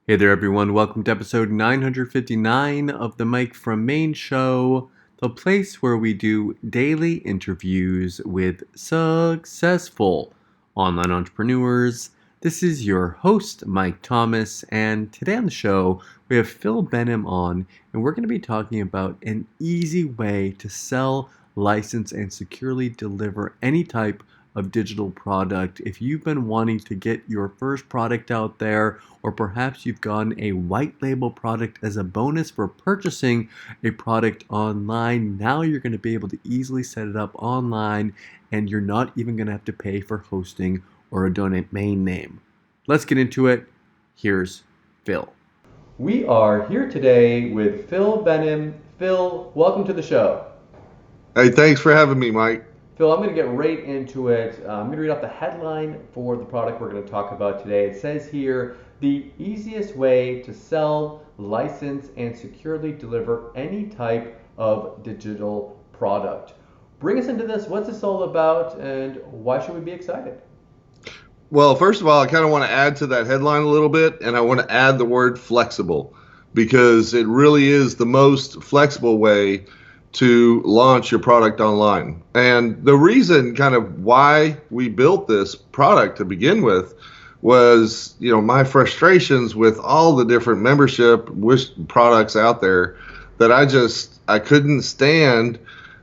Hey there, everyone. Welcome to episode 959 of the Mike from Maine show, the place where we do daily interviews with successful online entrepreneurs. This is your host, Mike Thomas, and today on the show, we have Phil Benham on, and we're going to be talking about an easy way to sell, license, and securely deliver any type of digital product. If you've been wanting to get your first product out there, or perhaps you've gotten a white label product as a bonus for purchasing a product online, now you're going to be able to easily set it up online and you're not even going to have to pay for hosting or a domain name. Let's get into it. Here's Phil. We are here today with Phil Benham. Phil, welcome to the show. Hey, thanks for having me, Mike. Phil, I'm going to get right into it. I'm going to read off the headline for the product we're going to talk about today. It says here, the easiest way to sell, license, and securely deliver any type of digital product. Bring us into this. What's this all about, and why should we be excited? Well, first of all, I kind of want to add to that headline a little bit, and I want to add the word flexible because it really is the most flexible way to launch your product online. And the reason kind of why we built this product to begin with was, my frustrations with all the different membership products out there that I couldn't stand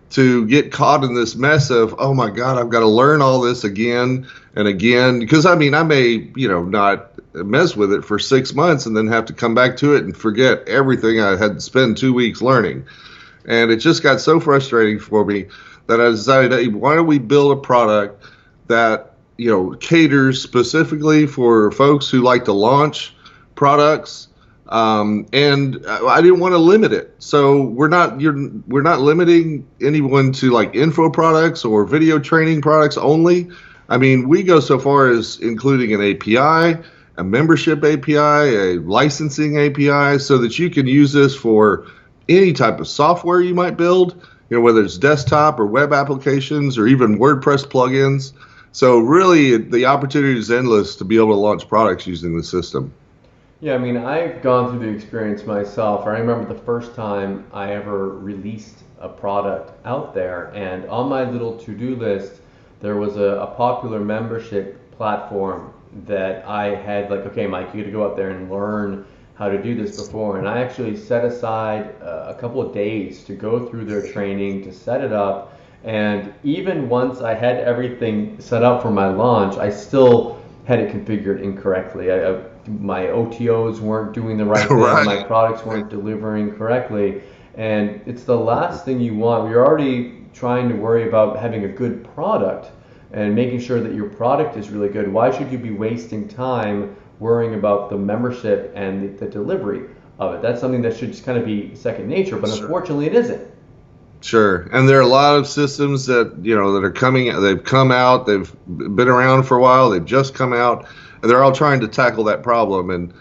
to get caught in this mess of, oh my God, I've got to learn all this again and again. Because I may, not mess with it for 6 months and then have to come back to it and forget everything I had to spend 2 weeks learning. And it just got so frustrating for me that I decided, hey, why don't we build a product that, caters specifically for folks who like to launch products. And I didn't want to limit it. So we're not limiting anyone to like info products or video training products only. I mean, we go so far as including an API, a membership API, a licensing API, so that you can use this for any type of software you might build, whether it's desktop or web applications or even WordPress plugins. So really, the opportunity is endless to be able to launch products using the system. Yeah, I've gone through the experience myself. I remember the first time I ever released a product out there, and on my little to-do list, there was a popular membership platform that I had like, okay, Mike, you got to go out there and learn how to do this before. And I actually set aside a couple of days to go through their training, to set it up. And even once I had everything set up for my launch, I still had it configured incorrectly. My OTOs weren't doing the right thing. Right. My products weren't delivering correctly. And it's the last thing you want. You're already trying to worry about having a good product and making sure that your product is really good. Why should you be wasting time worrying about the membership and the delivery of it? That's something that should just kind of be second nature, but Sure. Unfortunately it isn't. Sure. And there are a lot of systems that, that are they've come out, they've been around for a while, they've just come out, and they're all trying to tackle that problem. And,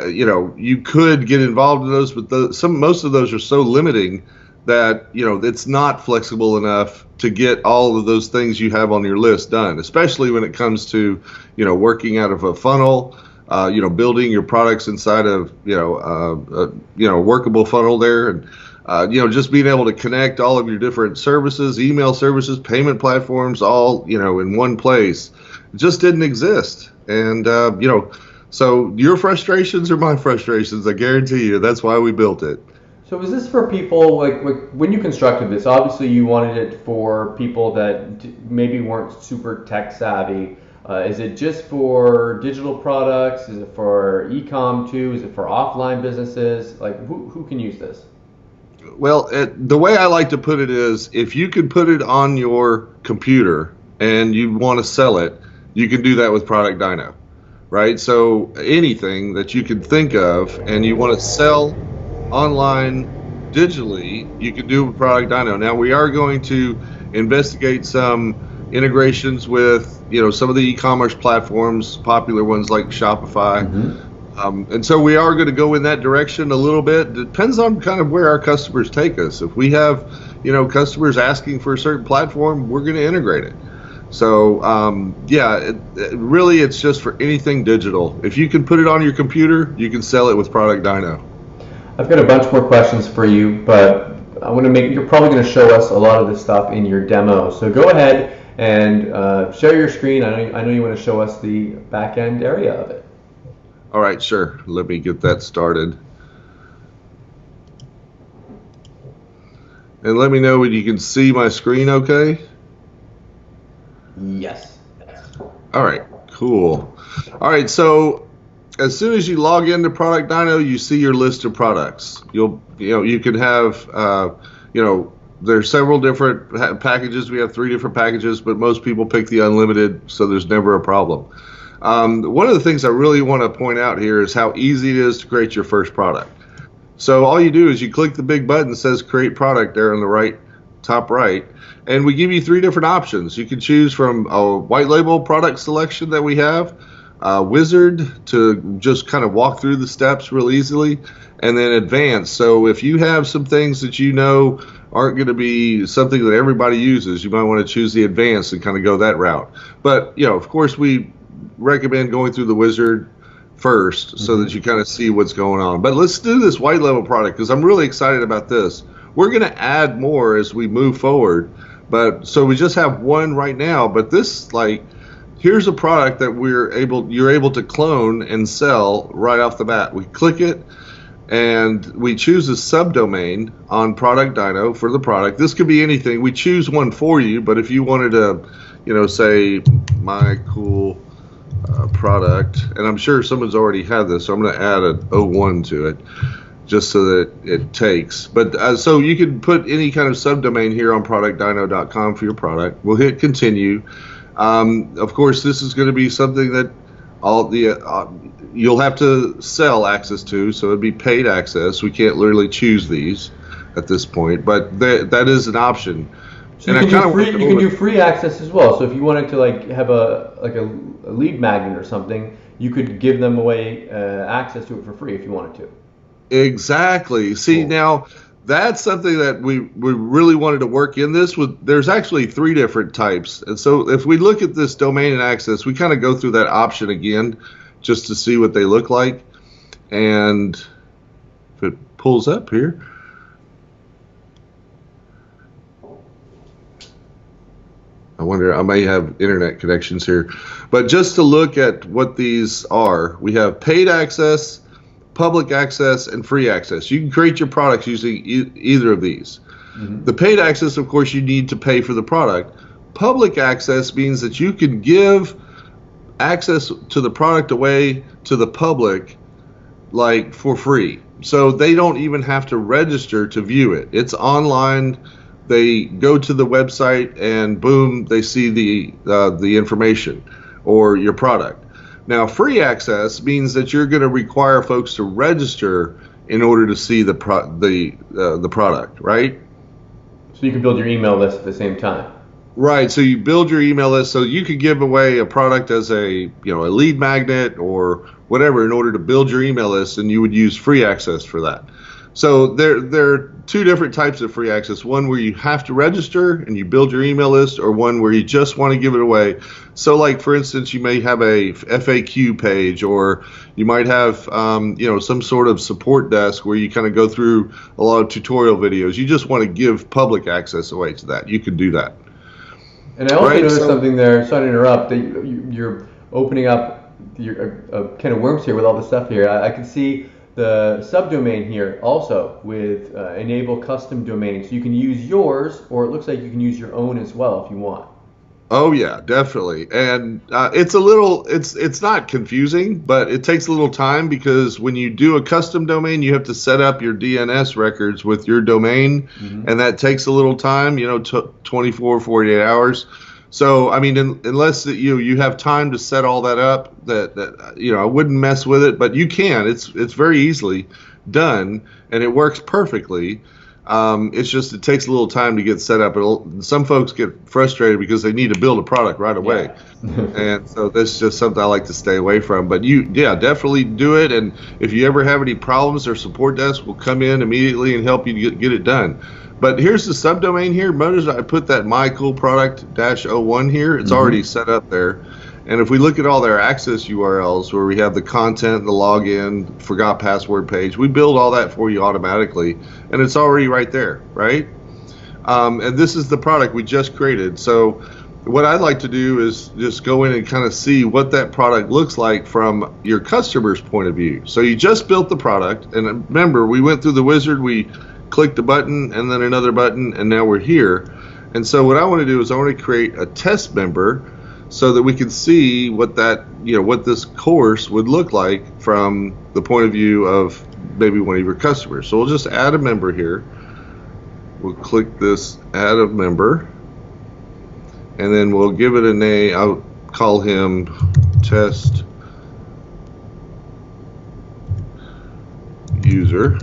you could get involved in those, but most of those are so limiting that, it's not flexible enough to get all of those things you have on your list done, especially when it comes to, working out of a funnel, building your products inside of, a workable funnel there. And, just being able to connect all of your different services, email services, payment platforms, all, in one place, it just didn't exist. And, so your frustrations are my frustrations. I guarantee you. That's why we built it. So is this for people, like when you constructed this, obviously you wanted it for people that maybe weren't super tech savvy. Is it just for digital products? Is it for e-com too? Is it for offline businesses? Like who can use this? Well, the way I like to put it is, if you could put it on your computer and you want to sell it, you can do that with Product Dyno, right? So anything that you can think of and you want to sell online digitally, you can do with Product Dyno. Now, we are going to investigate some integrations with, some of the e-commerce platforms, popular ones like Shopify. Mm-hmm. And so we are going to go in that direction a little bit. Depends on kind of where our customers take us. If we have, customers asking for a certain platform, we're going to integrate it. So yeah, really it's just for anything digital. If you can put it on your computer, you can sell it with Product Dyno. I've got a bunch more questions for you, but I want to make, you're probably going to show us a lot of this stuff in your demo. So go ahead and share your screen. I know you want to show us the back end area of it. All right, sure. Let me get that started. And let me know when you can see my screen okay. Yes. All right, cool. All right, so as soon as you log into Product Dyno, you see your list of products. You can have, there's several different packages. We have 3 different packages, but most people pick the unlimited, so there's never a problem. One of the things I really want to point out here is how easy it is to create your first product. So all you do is you click the big button that says Create Product there on the right, top right, and we give you 3 different options. You can choose from a white label product selection that we have, Wizard to just kind of walk through the steps real easily, and then Advanced. So if you have some things that you know aren't going to be something that everybody uses, you might want to choose the Advanced and kind of go that route. But, of course, we recommend going through the Wizard first so that you kind of see what's going on. But let's do this white label product because I'm really excited about this. We're going to add more as we move forward, but so we just have one right now. But this, here's a product that you're able to clone and sell right off the bat. We click it and we choose a subdomain on Product Dyno for the product. This could be anything. We choose one for you, but if you wanted to, say my cool product, and I'm sure someone's already had this, so I'm going to add an 01 to it just so that it takes. But so you can put any kind of subdomain here on productdyno.com for your product. We'll hit continue. Of course, this is going to be something that you'll have to sell access to, so it'd be paid access. We can't literally choose these at this point, but that is an option. So you can do free access as well. So if you wanted to have a lead magnet or something, you could give them away access to it for free if you wanted to. Exactly. See, cool. Now that's something that we really wanted to work in this with. There's actually 3 different types. And so if we look at this domain and access, we kind of go through that option again just to see what they look like. And if it pulls up here. I wonder, I may have internet connections here. But just to look at what these are, we have paid access, public access, and free access. You can create your products using either of these. The paid access, of course, you need to pay for the product. Public access means that you can give access to the product away to the public for free. So they don't even have to register to view it. It's online. They go to the website and boom, they see the information or your product. Now, free access means that you're going to require folks to register in order to see the product, right? So you can build your email list at the same time. Right. So you build your email list so you could give away a product as a lead magnet or whatever in order to build your email list, and you would use free access for that. So there are 2 different types of free access, one where you have to register and you build your email list, or one where you just want to give it away. So for instance, you may have a FAQ page, or you might have some sort of support desk where you kind of go through a lot of tutorial videos. You just want to give public access away to that. You can do that. And I also noticed something there, sorry to interrupt, that you're opening up a can of worms here with all the stuff here. I can see the subdomain here also with enable custom domains. So you can use yours, or it looks like you can use your own as well if you want. Oh yeah, definitely. And it's not confusing, but it takes a little time because when you do a custom domain, you have to set up your DNS records with your domain, and that takes a little time, 24, 48 hours. So, I mean, unless you have time to set all that up, I wouldn't mess with it, but you can. It's very easily done, and it works perfectly. It's just it takes a little time to get set up. Some folks get frustrated because they need to build a product right away, and so that's just something I like to stay away from. But definitely do it. And if you ever have any problems, our support desk will come in immediately and help you get it done. But here's the subdomain here. Notice I put that my cool product -01 here. It's already set up there. And if we look at all their access URLs where we have the content, the login, forgot password page, we build all that for you automatically. And it's already right there, right? And this is the product we just created. So what I'd like to do is just go in and kind of see what that product looks like from your customer's point of view. So you just built the product. And remember, we went through the wizard. We clicked a button and then another button, and now we're here. And so what I want to do is I want to create a test member so that we can see what that, what this course would look like from the point of view of maybe one of your customers. So we'll just add a member here. We'll click this add a member, and then we'll give it a name. I'll call him test user.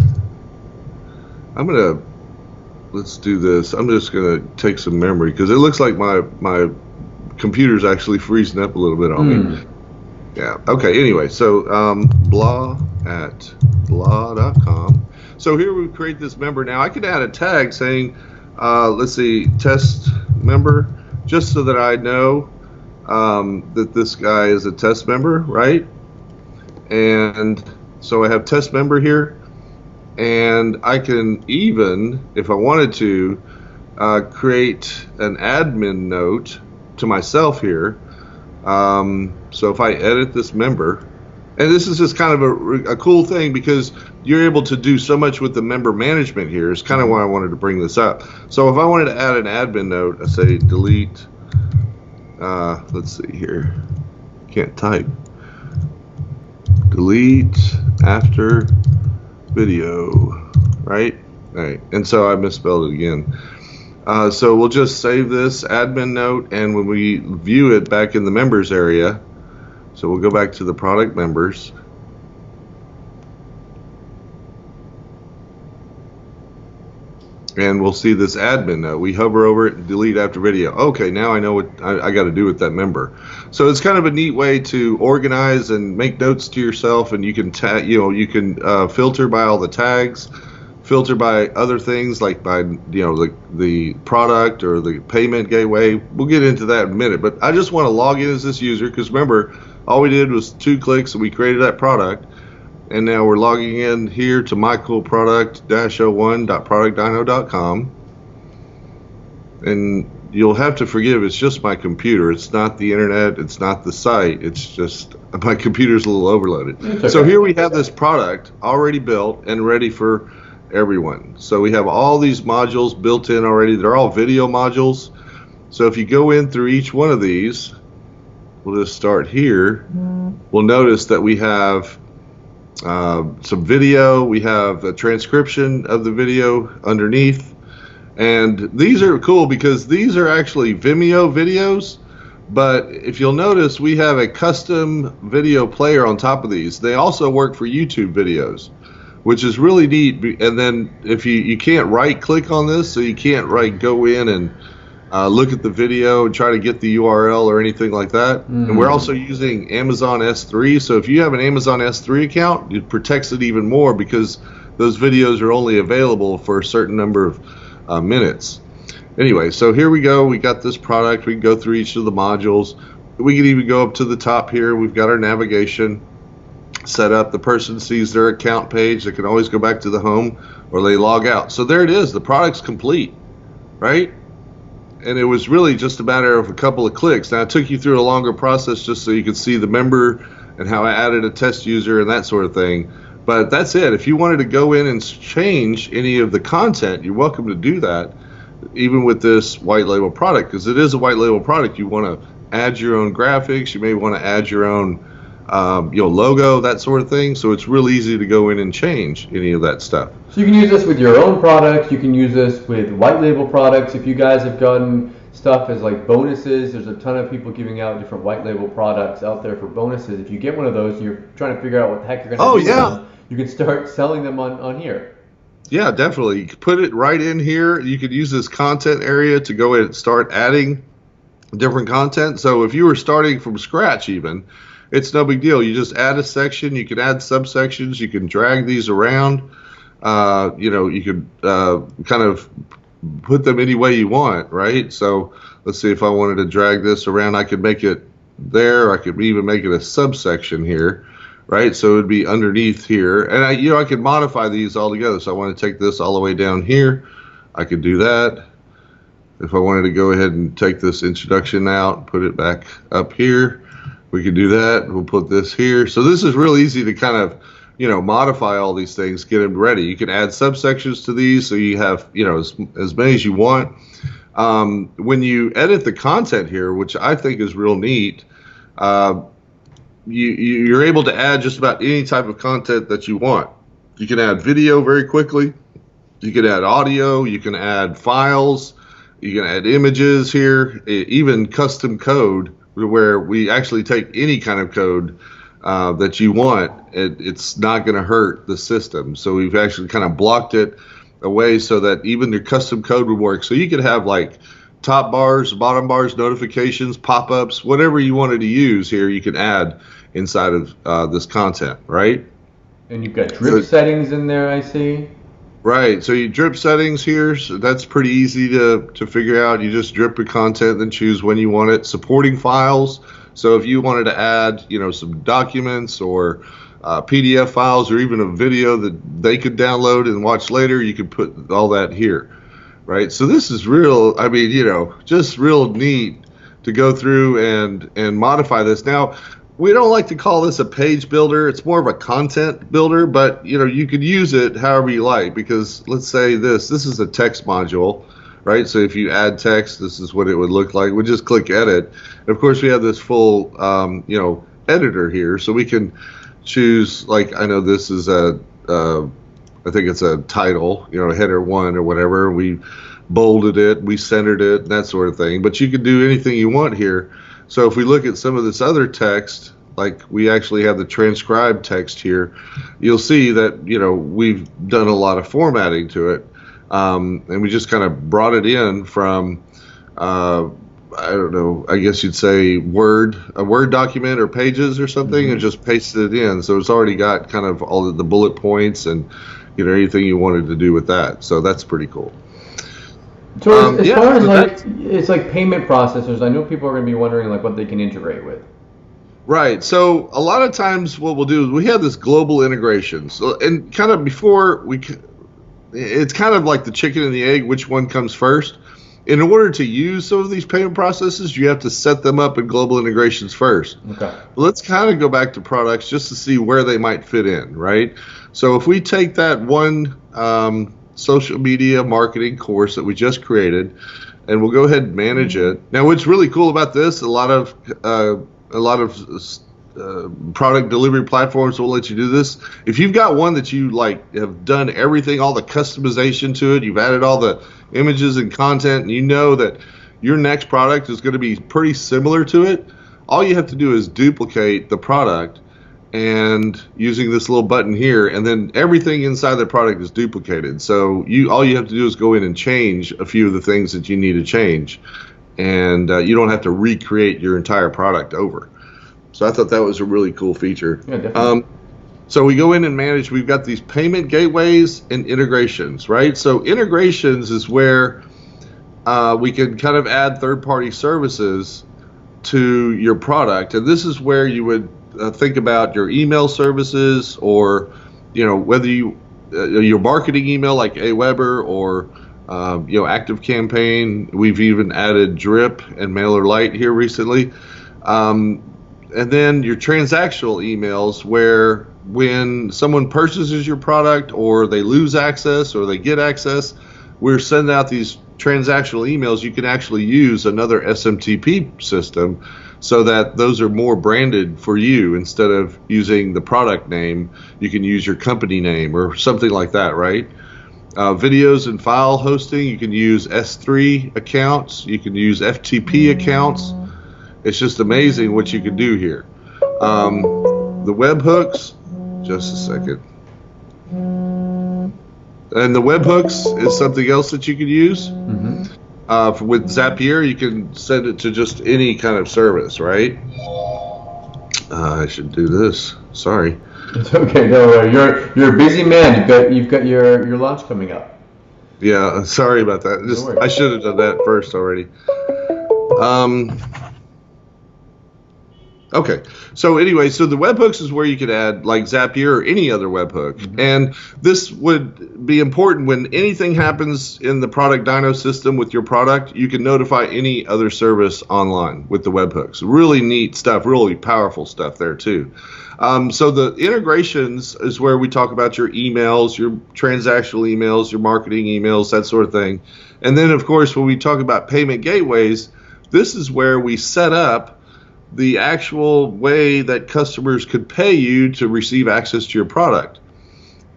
Let's do this. I'm just gonna take some memory because it looks like my computer's actually freezing up a little bit on me. Yeah. Okay. Anyway, so blah@blah.com. So here we create this member. Now I could add a tag saying, let's see, test member, just so that I know that this guy is a test member, right? And so I have test member here, and I can even, if I wanted to, create an admin note to myself here. So if I edit this member, and this is just kind of a cool thing because you're able to do so much with the member management here. Is kind of why I wanted to bring this up. So if I wanted to add an admin note, I say delete. Let's see here. Can't type. Delete after video, right? All right. And so I misspelled it again. So we'll just save this admin note, and when we view it back in the members area, so we'll go back to the product members. And we'll see this admin note. We hover over it and delete after video. Okay, now I know what I got to do with that member. So it's kind of a neat way to organize and make notes to yourself, and you can filter by all the tags, filter by other things like by the product or the payment gateway. We'll get into that in a minute, but I just want to log in as this user because remember, all we did was 2 clicks and we created that product. And now we're logging in here to mycoolproduct-01.productdyno.com. And you'll have to forgive, it's just my computer. It's not the internet. It's not the site. It's just my computer's a little overloaded. Okay. So here we have this product already built and ready for everyone. So we have all these modules built in already. They're all video modules. So if you go in through each one of these, we'll just start here. We'll notice that we have some video, we have a transcription of the video underneath, and these are cool because these are actually Vimeo videos, but if you'll notice we have a custom video player on top of these. They also work for YouTube videos, which is really neat. And then if you can't right click on this, so you can't go in and look at the video and try to get the URL or anything like that. And we're also using Amazon S3. So if you have an Amazon S3 account, it protects it even more because those videos are only available for a certain number of minutes. Anyway, so here we go. We got this product. We can go through each of the modules. We can even go up to the top here. We've got our navigation set up. The person sees their account page. They can always go back to the home or they log out. So there it is. The product's complete, right? And it was really just a matter of a couple of clicks. Now, I took you through a longer process just so you could see the member and how I added a test user and that sort of thing. But that's it. If you wanted to go in and change any of the content, you're welcome to do that, even with this white label product, because it is a white label product. You want to add your own graphics. You may want to add your own logo, that sort of thing. So it's real easy to go in and change any of that stuff. So you can use this with your own products. You can use this with white label products. If you guys have gotten stuff as like bonuses, there's a ton of people giving out different white label products out there for bonuses. If you get one of those and you're trying to figure out what the heck you're going to do with them, you can start selling them on here. Yeah, definitely. You can put it right in here. You could use this content area to go in and start adding different content. So if you were starting from scratch even, it's no big deal. You just add a section. You can add subsections. You can drag these around. You could kind of put them any way you want, right? So let's see, if I wanted to drag this around, I could make it there. I could even make it a subsection here, right? So it would be underneath here. And I could modify these all together. So I want to take this all the way down here. I could do that. If I wanted to go ahead and take this introduction out, put it back up here, we could do that. We'll put this here. So this is real easy to kind of, modify all these things, get them ready. You can add subsections to these, so you have, as many as you want. When you edit the content here, which I think is real neat, you're able to add just about any type of content that you want. You can add video very quickly. You can add audio. You can add files. You can add images here, even custom code, where we actually take any kind of code that you want. It's not going to hurt the system. So we've actually kind of blocked it away so that even your custom code would work. So you could have like top bars, bottom bars, notifications, pop-ups, whatever you wanted to use here, you can add inside of this content, right? And you've got drip settings in there, I see. Right, so you drip settings here, so that's pretty easy to figure out. You just drip your content, then choose when you want it. Supporting files, so if you wanted to add, some documents or PDF files or even a video that they could download and watch later, you could put all that here, right? So this is real, just real neat to go through and modify this. Now, we don't like to call this a page builder. It's more of a content builder, but you could use it however you like, because let's say this is a text module, right? So if you add text, this is what it would look like. We just click edit. And of course, we have this full, editor here, so we can choose, like, I know this is I think it's a title, header 1 or whatever. We bolded it, we centered it, and that sort of thing. But you can do anything you want here. So if we look at some of this other text, like we actually have the transcribed text here, you'll see that, we've done a lot of formatting to it. And we just kind of brought it in from, I don't know, I guess you'd say a Word document or Pages or something, and just pasted it in. So it's already got kind of all of the bullet points and, anything you wanted to do with that. So that's pretty cool. So as far as it's like payment processors, I know people are going to be wondering like what they can integrate with. Right. So a lot of times what we'll do is we have this global integration. So, and kind of before it's kind of like the chicken and the egg, which one comes first. In order to use some of these payment processes, you have to set them up in global integrations first. Okay. Let's kind of go back to products just to see where they might fit in, right? So if we take that one social media marketing course that we just created, and we'll go ahead and manage it. Now, what's really cool about this, a lot of product delivery platforms will let you do this. If you've got one that you have done everything, all the customization to it, you've added all the images and content, and you know that your next product is going to be pretty similar to it, all you have to do is duplicate the product and using this little button here, and then everything inside the product is duplicated. So all you have to do is go in and change a few of the things that you need to change, and you don't have to recreate your entire product over. So I thought that was a really cool feature. Yeah, definitely. So we go in and manage. We've got these payment gateways and integrations, right? So integrations is where we can kind of add third-party services to your product, and this is where you would think about your email services, or whether your marketing email like Aweber or ActiveCampaign. We've even added Drip and MailerLite here recently, and then your transactional emails, where when someone purchases your product or they lose access or they get access, we're sending out these transactional emails. You can actually use another SMTP system so that those are more branded for you. Instead of using the product name, you can use your company name or something like that, right? Videos and file hosting, you can use S3 accounts, you can use FTP accounts. It's just amazing what you can do here. The webhooks, just a second. And the webhooks is something else that you could use. With Zapier, you can send it to just any kind of service, right? I should do this. Sorry. It's okay. No worry. You're a busy man. You've got your launch coming up. Yeah, sorry about that. No worries. I should have done that first already. Okay. So anyway, so the webhooks is where you could add like Zapier or any other webhook. Mm-hmm. And this would be important when anything happens in the product Dyno system with your product, you can notify any other service online with the webhooks. Really neat stuff, really powerful stuff there too. So the integrations is where we talk about your emails, your transactional emails, your marketing emails, that sort of thing. And then of course, when we talk about payment gateways, this is where we set up the actual way that customers could pay you to receive access to your product.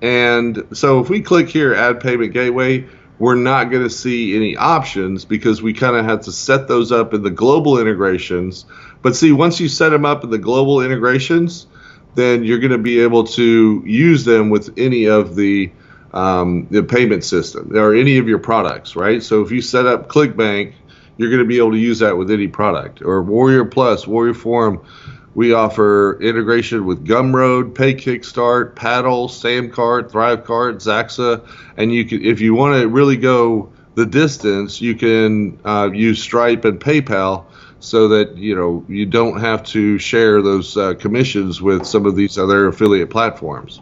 And so if we click here, add payment gateway, we're not going to see any options because we kind of have to set those up in the global integrations. But see, once you set them up in the global integrations, then you're going to be able to use them with any of the payment system or any of your products, right? So if you set up ClickBank, you're going to be able to use that with any product. Or Warrior Plus, Warrior Forum, we offer integration with Gumroad, Pay Kickstart, Paddle, Samcart, Thrivecart, Zaxa, and you can, if you want to really go the distance, you can use Stripe and PayPal, so that you don't have to share those commissions with some of these other affiliate platforms.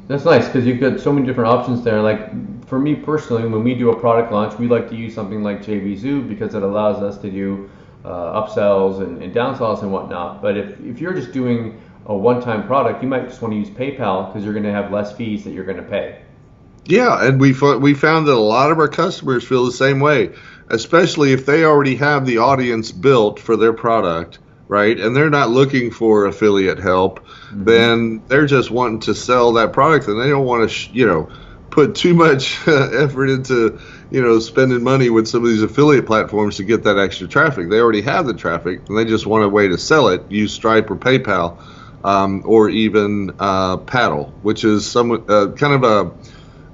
That's nice because you've got so many different options there. Like for me personally, when we do a product launch, we like to use something like JVZoo because it allows us to do upsells and downsells and whatnot. But if you're just doing a one-time product, you might just want to use PayPal because you're going to have less fees that you're going to pay. Yeah, and we found that a lot of our customers feel the same way, especially if they already have the audience built for their product, right? And they're not looking for affiliate help. Mm-hmm. Then they're just wanting to sell that product, and they don't want to, put too much effort into, spending money with some of these affiliate platforms to get that extra traffic. They already have the traffic, and they just want a way to sell it. Use Stripe or PayPal, or even Paddle, which is kind of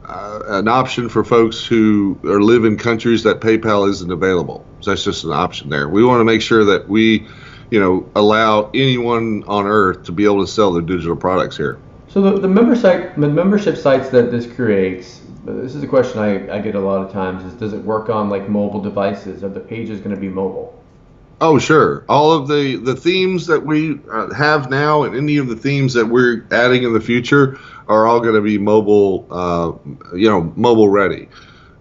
an option for folks who live in countries that PayPal isn't available. So that's just an option there. We want to make sure that we allow anyone on earth to be able to sell their digital products here. So the membership sites that this creates, this is a question I get a lot of times, is does it work on like mobile devices? Are the pages going to be mobile? Oh, sure. All of the themes that we have now and any of the themes that we're adding in the future are all going to be mobile, mobile ready.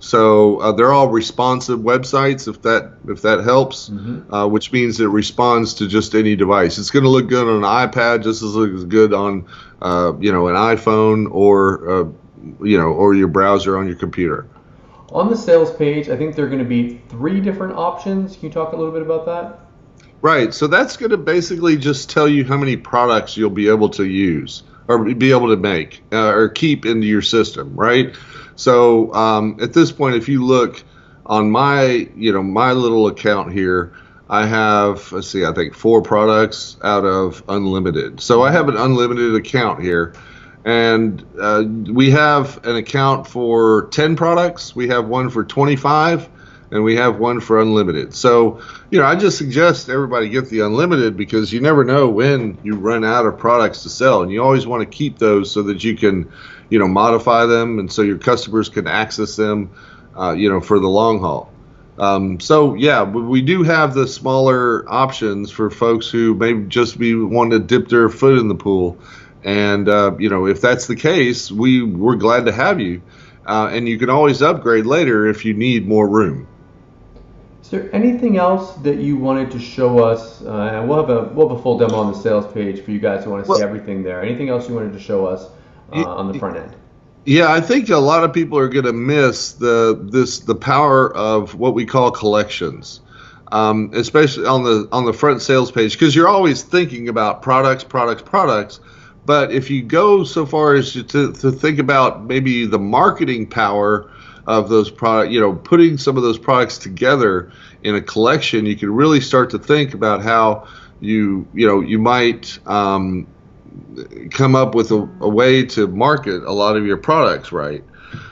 So they're all responsive websites, if that helps, mm-hmm. Which means it responds to just any device. It's going to look good on an iPad, just as looks good on, an iPhone or your browser on your computer. On the sales page, I think there are going to be 3 different options. Can you talk a little bit about that? Right. So that's going to basically just tell you how many products you'll be able to use or be able to make or keep into your system, right? So at this point, if you look on my little account here, I have, I think 4 products out of unlimited. So I have an unlimited account here. And we have an account for 10 products. We have one for 25, and we have one for unlimited. So, I just suggest everybody get the unlimited because you never know when you run out of products to sell. And you always want to keep those so that you can, modify them and so your customers can access them, for the long haul. We do have the smaller options for folks who may just be wanting to dip their foot in the pool. And, if that's the case, we're glad to have you. And you can always upgrade later if you need more room. Is there anything else that you wanted to show us? And we'll have a full demo on the sales page for you guys who want to see everything there. Anything else you wanted to show us on the front end? Yeah, I think a lot of people are going to miss the power of what we call collections. Especially on the front sales page, because you're always thinking about products. But if you go so far as to think about maybe the marketing power of those products, putting some of those products together in a collection, you can really start to think about how you might come up with a way to market a lot of your products, right?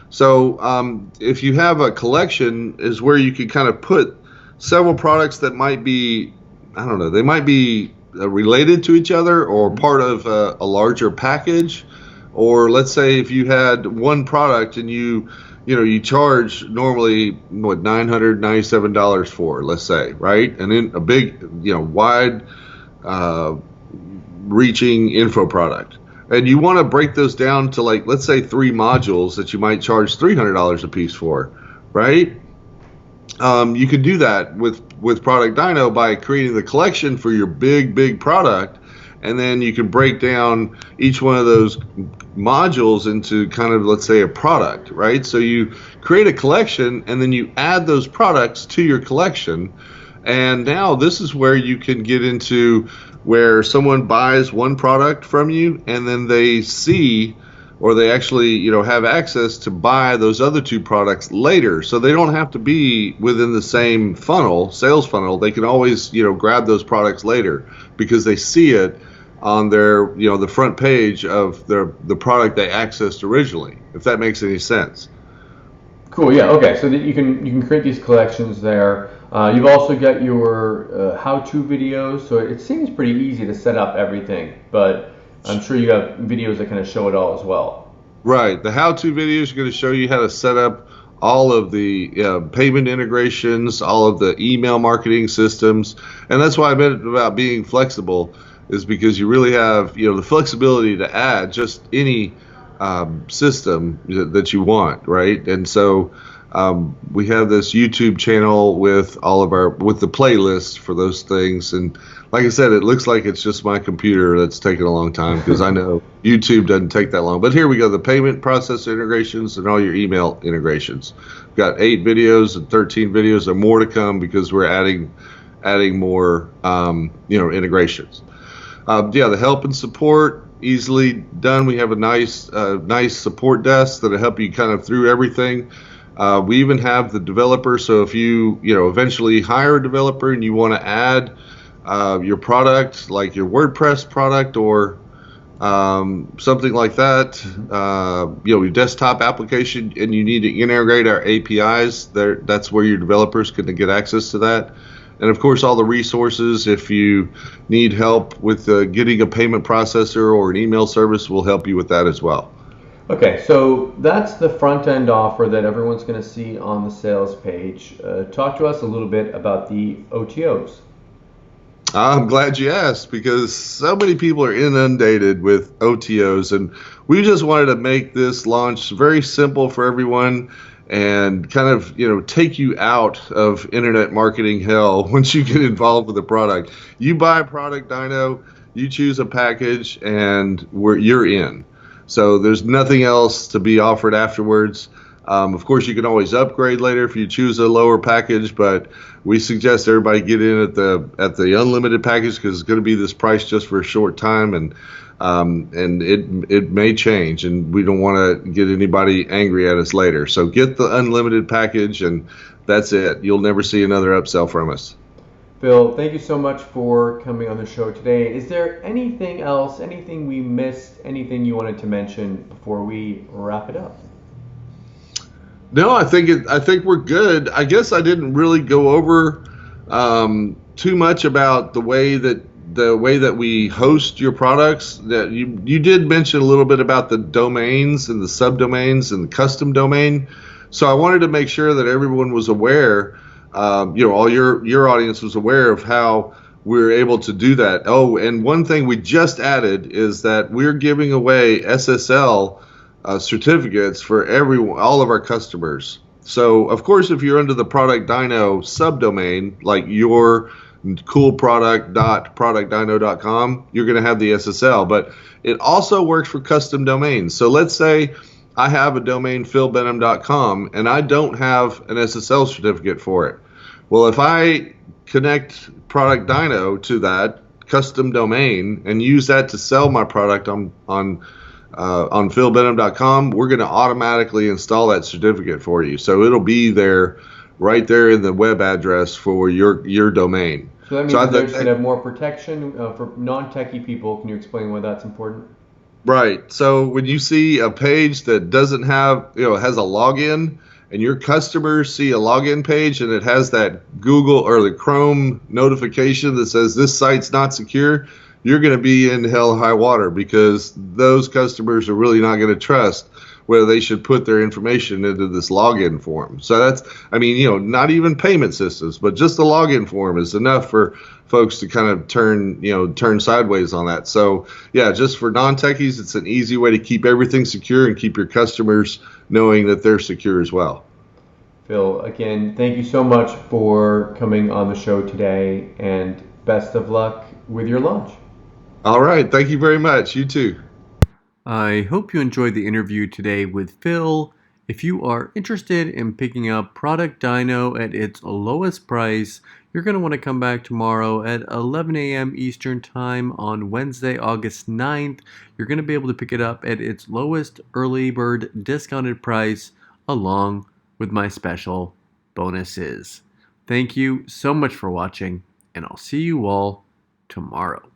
So if you have a collection, is where you can kind of put several products that might be, they might be related to each other or part of a larger package. Or let's say if you had one product and you you charge normally what $997 for, let's say, right? And then a big, wide reaching info product. And you want to break those down to, like, let's say 3 modules that you might charge $300 a piece for, right? You can do that with Product Dyno by creating the collection for your big product, and then you can break down each one of those modules into kind of, let's say, a product, right? So you create a collection, and then you add those products to your collection, and now this is where you can get into where someone buys one product from you, and then they see, or they actually, have access to buy those other 2 products later. So they don't have to be within the same sales funnel. They can always, grab those products later because they see it on their, the front page of the product they accessed originally, if that makes any sense. Cool. Yeah. Okay. So that you can create these collections there. You've also got your how-to videos. So it seems pretty easy to set up everything, but I'm sure you have videos that kind of show it all as well. Right. The how-to videos are going to show you how to set up all of the payment integrations, all of the email marketing systems, and that's why I meant about being flexible, is because you really have the flexibility to add just any system that you want, right? And so we have this YouTube channel with with the playlist for those things, and like I said, it looks like it's just my computer that's taking a long time, because I know YouTube doesn't take that long. But here we go, the payment processor integrations and all your email integrations. We've got 8 videos and 13 videos. There are more to come because we're adding more integrations. The help and support, easily done. We have a nice support desk that'll help you kind of through everything. We even have the developer, so if you eventually hire a developer and you want to add your product, like your WordPress product or something like that, your desktop application, and you need to integrate our APIs, that's where your developers can get access to that. And of course, all the resources, if you need help with getting a payment processor or an email service, we'll help you with that as well. Okay, so that's the front end offer that everyone's going to see on the sales page. Talk to us a little bit about the OTOs. I'm glad you asked, because so many people are inundated with OTOs, and we just wanted to make this launch very simple for everyone and kind of take you out of internet marketing hell once you get involved with the product. You buy Product Dyno, you choose a package, and you're in. So there's nothing else to be offered afterwards. Of course, you can always upgrade later if you choose a lower package, but we suggest everybody get in at the unlimited package, because it's going to be this price just for a short time, and it may change, and we don't want to get anybody angry at us later. So get the unlimited package, and that's it. You'll never see another upsell from us. Phil, thank you so much for coming on the show today. Is there anything else, anything we missed, anything you wanted to mention before we wrap it up? No, I think we're good. I guess I didn't really go over too much about the way that we host your products. That you did mention a little bit about the domains and the subdomains and the custom domain. So I wanted to make sure that everyone was aware, all your audience was aware of how we're able to do that. Oh, and one thing we just added is that we're giving away SSL certificates for all of our customers. So of course, if you're under the Product Dyno subdomain, like your coolproduct.productdyno.com, you're going to have the SSL, but it also works for custom domains. So let's say I have a domain philbenham.com and I don't have an SSL certificate for it. Well, if I connect Product Dyno to that custom domain and use that to sell my product on philbenham.com, we're going to automatically install that certificate for you. So it'll be there, right there in the web address for your domain. So that means there's going to have more protection for non-techie people. Can you explain why that's important? Right. So when you see a page that doesn't have, has a login, and your customers see a login page and it has that Google or the Chrome notification that says this site's not secure, you're going to be in hell high water, because those customers are really not going to trust whether they should put their information into this login form. So that's, I mean, not even payment systems, but just the login form is enough for folks to kind of turn sideways on that. So yeah, just for non-techies, it's an easy way to keep everything secure and keep your customers knowing that they're secure as well. Phil, again, thank you so much for coming on the show today, and best of luck with your launch. All right. Thank you very much. You too. I hope you enjoyed the interview today with Phil. If you are interested in picking up product Dyno at its lowest price, you're going to want to come back tomorrow at 11 a.m. Eastern Time on Wednesday, August 9th. You're going to be able to pick it up at its lowest early bird discounted price along with my special bonuses. Thank you so much for watching, and I'll see you all tomorrow.